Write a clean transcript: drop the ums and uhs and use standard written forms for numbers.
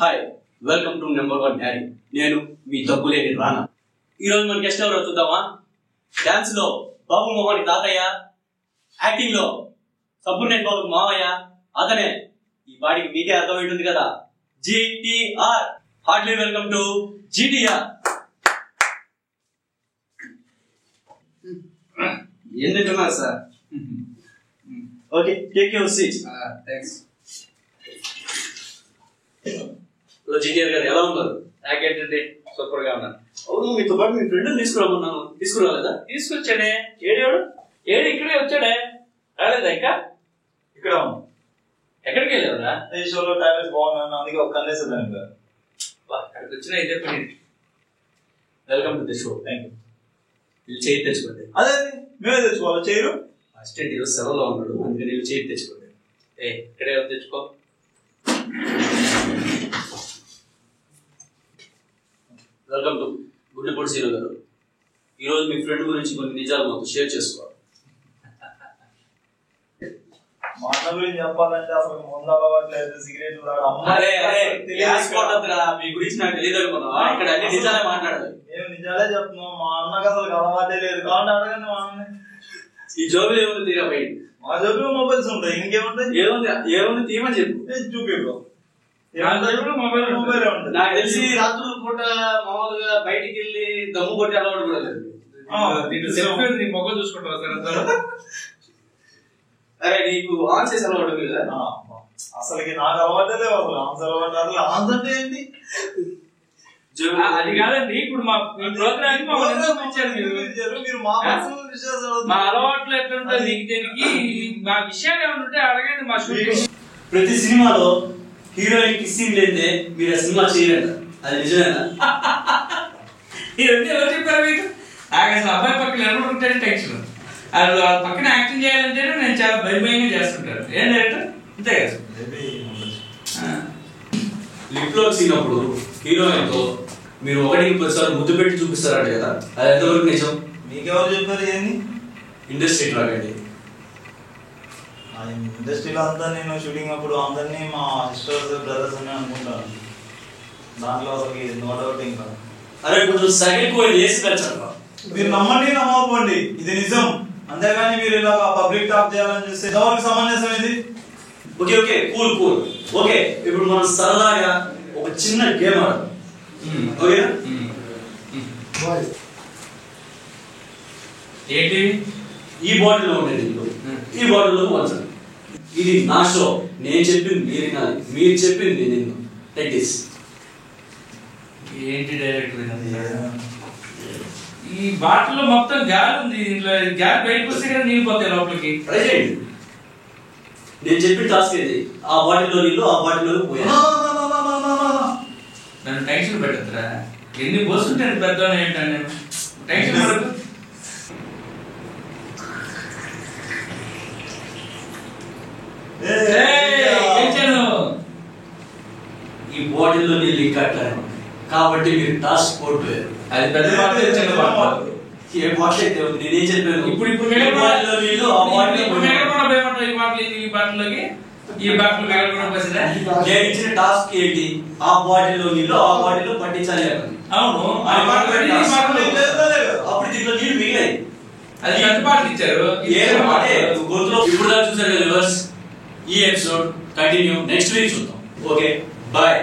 Hi, welcome to number 1 daddy. నేను మీ తప్పులేని రానా. ఈరోజు మన గెస్ట్ ఎవరు చూద్దామా? డాన్స్ లో బాబు మోహన్ తాతయ్య, యాక్టింగ్ లో సబ్బుర్నేని బాబు మావయ్య. అతనే ఈ బాడీకి మీకే అర్థమైంటుంది కదా, GTR. Heartly welcome to GTR. ఎందుకున్నారు sir? Okay, take your seat. Thanks. Hello GTR గారు, ఎలా ఉన్నారు? నాకేంటండి, సూపర్ గా ఉన్నాను. అవును, మీతో పాటు మీ ఫ్రెండ్ తీసుకురామన్నాను, తీసుకురాలేదా? తీసుకొచ్చాడే. ఏడు ఇక్కడే వచ్చాడే, రాలేదా ఇంకా? ఇక్కడ ఎక్కడికి వెళ్ళావురా? ఈ షోలో టాబ్లెట్స్ బాగున్నాను, అందుకే ఒక కన్నేసాను దానికి. అక్కడికి వచ్చినా ఇదే పని. Welcome to the show. Thank you. వీళ్ళు చేయి తెచ్చుకోండి. అదే మేమే తెచ్చుకోవాలి, చేయరు. అసిస్టెంట్ ఈరోజు సెలవులో ఉన్నాడు, అందుకని వీళ్ళు చేయి తెచ్చుకోండి. ఇక్కడే తెచ్చుకో. వెల్కమ్ టు గుండెపూడి సీను గారు. ఈరోజు మీ ఫ్రెండ్ గురించి కొన్ని నిజాలు మాకు షేర్ చేసుకోవాలి. మా అన్న గురించి చెప్పాలంటే అసలు ముందు అలవాట్లేదు, సిగరెట్ మీ గురించి నాకు తెలియదు అనుకున్నావా? ఇక్కడ అన్ని నిజాలే మాట్లాడాలి. మేము నిజాలే చెప్తున్నాం. మా అన్నకి అసలు అలవాటే లేదు. కావాలంటే అడగండి మా అన్నని. ఈ జోబులు ఏముంది తీరా బయట? మా జోబులో మొబైల్స్ ఉంటాయి, ఇంకేముంటాయి? ఏముంది తీయమని చెప్పు. చూపిలో మొబైల్ ఉంటుంది. నాకు తెలిసి రాత్రుల పూట మామూలుగా బయటికి వెళ్ళి దమ్ము కొట్టి అలవాటు కూడా లేదు. మొబైల్ చూసుకుంటావా సార్? అరే, నీకు ఆన్ చేసి అలవాటు కదా? అసలుకి నాకు అలవాటే లేవు. అసలు ఆన్స్ అలవాటు, అసలు ఆన్స్ అంటే ఏంటి? అది కాదండి, ఇప్పుడు మా ప్రోగ్రామ్ మీరు మా అలవాట్లు ఎట్లుంటుంది నీకు దేనికి? మా విషయాలు ఏమైనా ఉంటే అడగండి. మా షూటింగ్ ప్రతి సినిమాలో హీరోయిన్ కిస్సింగ్ లేదే మీరు ఆ సినిమా చేయలేట, అది నిజమేనా? ఇవన్నీ ఎవరు చెప్పారు మీకు? నాకు అసలు అబ్బాయి పక్కన ఎవరు ఉంటాయని టెన్షన్. వాళ్ళు పక్కన యాక్టింగ్ చేయాలంటే నేను చాలా భయంగా చేస్తుంటాను. ఏం డైరెక్టర్ అంతే కదా. లిప్ లాక్ సీన్ అప్పుడు హీరోయిన్ తో మీరు 1-10 ముద్దు పెట్టి చూపిస్తారట కదా, అది ఎంతవరకు నిజం? మీకెవరు చెప్పారు? ఏంది ఇండస్ట్రీ ట్రాక్ అండి. ఇండస్ట్రీలో అంతా నేను షూటింగ్ అప్పుడు అందరినీ మా సిస్టర్స్ బ్రదర్స్ అని అనుకుంటాను. దాంట్లో అసలు నో డౌట్. ఇంకా అరే కొంచెం సైడ్ పోయి వేసి పెంచాలి. మీరు నమ్మండి నమ్మకపోండి, ఇది నిజం. అంతేగాని మీరు ఇలా పబ్లిక్ టాక్ చేయాలని చూస్తే ఎవరికి సమంజసం ఇది? Okay okay, cool cool. Okay, ఇప్పుడు మనం సరదాగా ఒక చిన్న గేమ్ ఆడదాం. ఓకేనా? ఏంటి? ఈ బాటిల్లో ఉండేది ఈ బాటిల్లో వంచండి. ఇది నా షో, నేను చెప్పింది మీరు వినాలి, మీరు చెప్పింది నేను. Like this. ఏంటి డైరెక్టర్ ఈ బాటిల్లో మొత్తం గాలి ఉంది, దీంట్లో గాలి బయటకు వస్తే కదా నీళ్ళు పోతాయి లోపలికి. ట్రై చేయండి. నేను చెప్పిన టాస్క్ ఇది. ఆ బాటిల్లో నీళ్ళు ఆ బాటిల్లో పోయాయి. నన్ను టెన్షన్ పెట్టద్దురా. ఎన్ని పోస్తుంటాను పెద్ద ఏంటంటే నేను టెన్షన్ పడద్దు. ఈ బాటిల్లో నీళ్ళు ఇంకా కాబట్టి మీరు టాస్క్ కోల్పోయారు. అది పెద్ద బాటిల్ చిన్న బాటిల్. ఏ బాటిల్ అయితే ఉంది, నేనేం చెప్పాను? ఇప్పుడు బాటిల్లో నీళ్ళు ఆ బాటిల్లో ఈ బాటిల్లోకి ఈ బాటిల్ మిగలకుండా పోసిందా? నేను ఇచ్చిన టాస్క్ ఏంటి? ఆ బాటిల్లో నీళ్ళు ఆ బాటిల్లో పట్టించాలి అని. అవును, అప్పుడు దీంట్లో నీళ్ళు మిగిలాయి. అది పెద్ద బాటిల్ ఇచ్చారు. గొంతులో ఇప్పుడు దాకా చూసారు కదా వ్యూవర్స్. ఈ ఎపిసోడ్ కంటిన్యూ నెక్స్ట్ వీక్ చూద్దాం. Okay, bye.